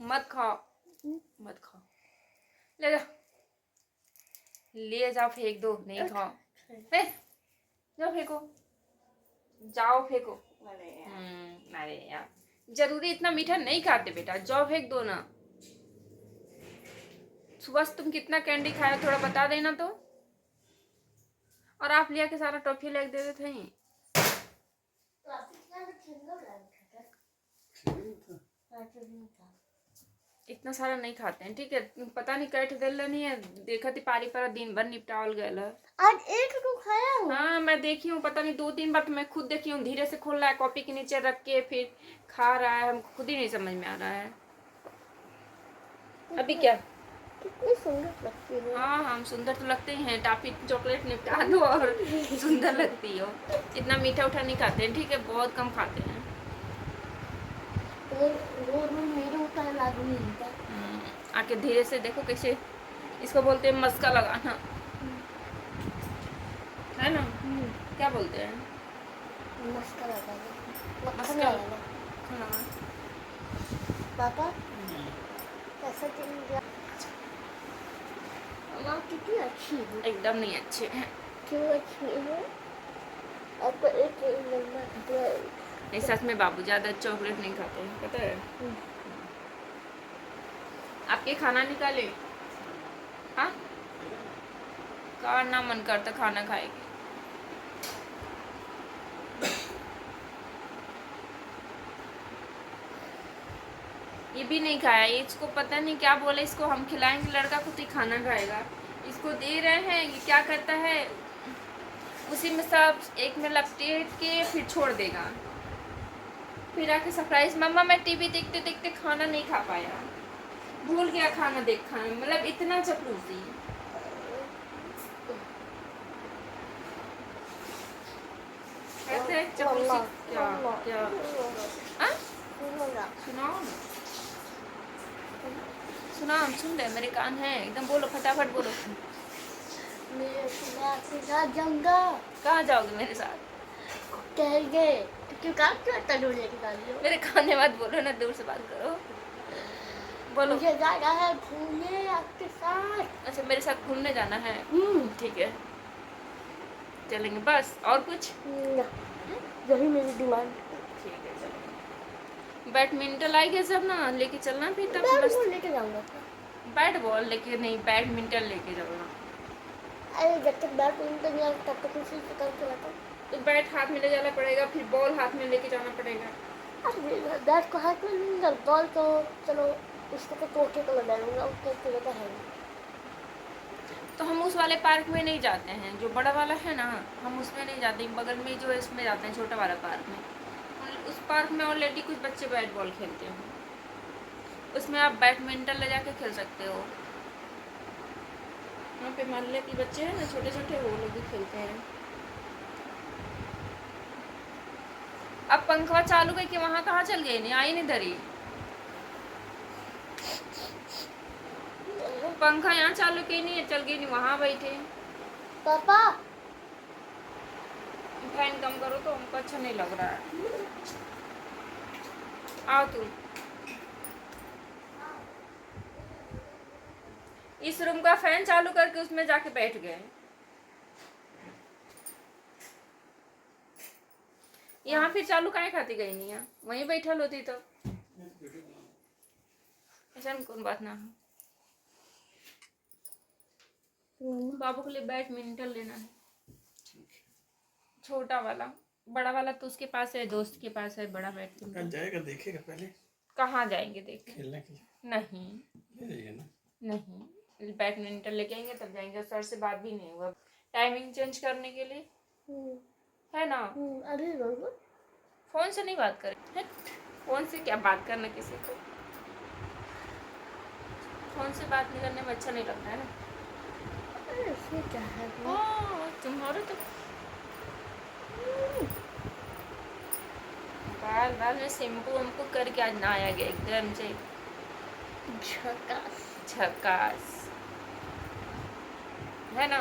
मत खाओ, मत खाओ, ले जाओ, ले जाओ, फेंक दो, नहीं खाओ, जाओ फेंको, जाओ फेंको। अरे यार, जरूरी इतना मीठा नहीं खाते बेटा, जाओ फेंक दो ना। सुबह से तुम कितना कैंडी खाया, थोड़ा बता देना तो। और आप लिया के सारा टॉफी लेके दे देते हैं। इतना सारा नहीं खाते हैं, ठीक है। पता नहीं कैठ दिल नहीं है, देखा थी पारी पर दिन भर निपटावल गया। आज एक तो खाया हूँ। हाँ मैं देखी हूँ, पता नहीं 2-3 बार तो मैं खुद देखी हूँ, धीरे से खोल रहा है कॉपी के नीचे रख के फिर खा रहा है, हमको खुद ही नहीं समझ में आ रहा है। अभी क्या कितनी सुंदर लगती है। हाँ हम सुंदर तो लगते ही हैं, टॉफी चॉकलेट निपटा दो और सुंदर लगती हो। इतना मीठा उठा नहीं खाते हैं, ठीक है, बहुत कम खाते हैं। मेरे ऊपर लागू नहीं होता। आके धीरे से देखो कैसे, इसको बोलते हैं मस्का लगाना, है ना? क्या बोलते हैं? मस्का लगाना। मस्का पापा कैसा दिन गया? माँ कितनी अच्छी है। एकदम नहीं अच्छे हैं। क्यों अच्छी है? आपको एक नहीं सच में बाबू ज्यादा चॉकलेट नहीं खाते हैं, पता है। आपके खाना निकाले, हाँ का ना मन करता खाना खाएगी। ये भी नहीं खाया, इसको पता नहीं क्या बोले, इसको हम खिलाएंगे, लड़का खुद ही खाना खाएगा। इसको दे रहे हैं, ये क्या करता है, उसी में सब एक में लपेट के फिर छोड़ देगा, फिर आके सरप्राइज, मम्मा मैं टीवी देखते देखते खाना नहीं खा पाया, भूल गया खाना देखा, मतलब इतना चपलूसी। चपलूसी क्या क्या? सुनाओ सुनाओ, हम सुन रहे, मेरे कान हैं एकदम, बोलो फटाफट बोलो। जाऊंगा। कहाँ जाओगे मेरे साथ? कहेंगे क्यों काम क्यों इतना दूर लेके जा रही हो? मेरे कान में बात बोलो ना, दूर से बात करो, बोलो। मुझे जाना है घूमने आपके साथ। अच्छा मेरे साथ घूमने जाना है, ठीक है चलेंगे, बस और कुछ? यही मेरी डिमांड। ठीक है चलो, बैडमिंटन आएगी सब ना, लेके चलना फिर तब बैट लेके जाऊंगा। बैट बॉल लेके नहीं, बैडमिंटन लेके जाऊंगा। अरे जब तक बैडमिंटन नहीं आता तब तक उसी से करके रखो। तो बैट हाथ में ले जाना पड़ेगा, फिर बॉल हाथ में लेके जाना पड़ेगा। अरे बैट को हाथ में लूंगा, बॉल तो चलो उसको तो टोके को लगा लूंगा, उसको तो है। तो हम उस वाले पार्क में नहीं जाते हैं, जो बड़ा वाला है ना, हम उसमें नहीं जाते, बगल में जो है इसमें जाते हैं, छोटा वाला पार्क में। उस पार्क में ऑलरेडी कुछ बच्चे बैट बॉल खेलते हैं, उसमें आप बैडमिंटन ले जाके खेल सकते हो। वहाँ पे मोहल्ले के बच्चे हैं ना छोटे छोटे, वो लोग भी खेलते हैं। अब पंखा चालू करके वहाँ कहाँ चल गए, नहीं आई नहीं धरी, पंखा यहाँ चालू की नहीं है, चल गई नहीं वहाँ बैठे। पापा फैन कम करो तो हमको अच्छा नहीं लग रहा है। आओ तू, इस रूम का फैन चालू करके उसमें जाके बैठ गए। यहाँ फिर चालू काहे खाती गई नहीं है, वहीं बैठल होती तो। ऐसा कौन बात ना है। बाबू के लिए बैडमिंटन लेना है, छोटा वाला, बड़ा वाला तो उसके पास है, दोस्त के पास है बड़ा बैडमिंटन। जाएगा देखेगा पहले, कहाँ जाएंगे देखे, खेलने के लिए नहीं ले जाइए ना। नहीं, बैडमिंटन लेके आएंगे तब जाएंगे, सर से बात भी नहीं हुआ, टाइमिंग चेंज करने के लिए, है ना। अरे फोन से नहीं बात करें, फोन से क्या बात करना किसी को, फोन से बात नहीं करने में अच्छा नहीं लगता है ना। इसमें क्या है? तुम्हारे तो बाल में शैम्पू वैम्पू करके आज नहाया गया एकदम से झकास झकास, है ना।